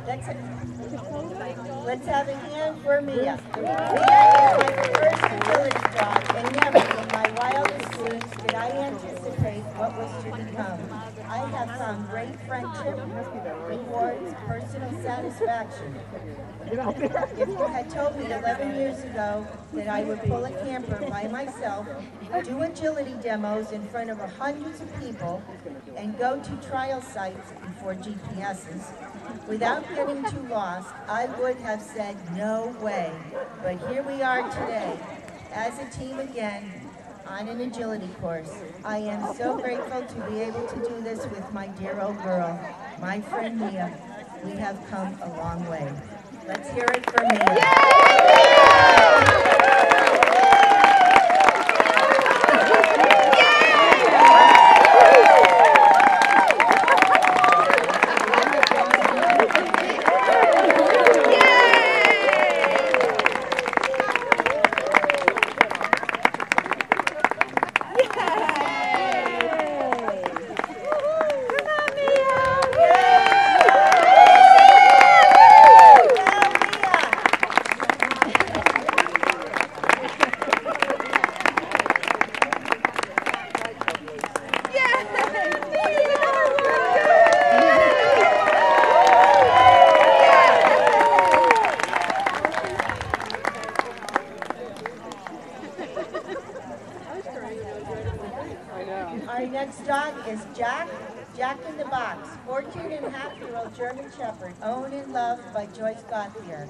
Let's have a hand for Mia. Mia is my first agility dog, and never in my wildest dreams did I anticipate what was to become. I have found great friendship, rewards, personal satisfaction. If you had told me 11 years ago that I would pull a camper by myself, do agility demos in front of hundreds of people, and go to trial sites before GPSs, without getting too lost, I would have said no way. But here we are today, as a team again, on an agility course. I am so grateful to be able to do this with my dear old girl, my friend Mia. We have come a long way. Let's hear it for Mia. Our next dog is Jack in the Box, 14-and-a-half-year-old German Shepherd, owned and loved by Joyce Gauthier.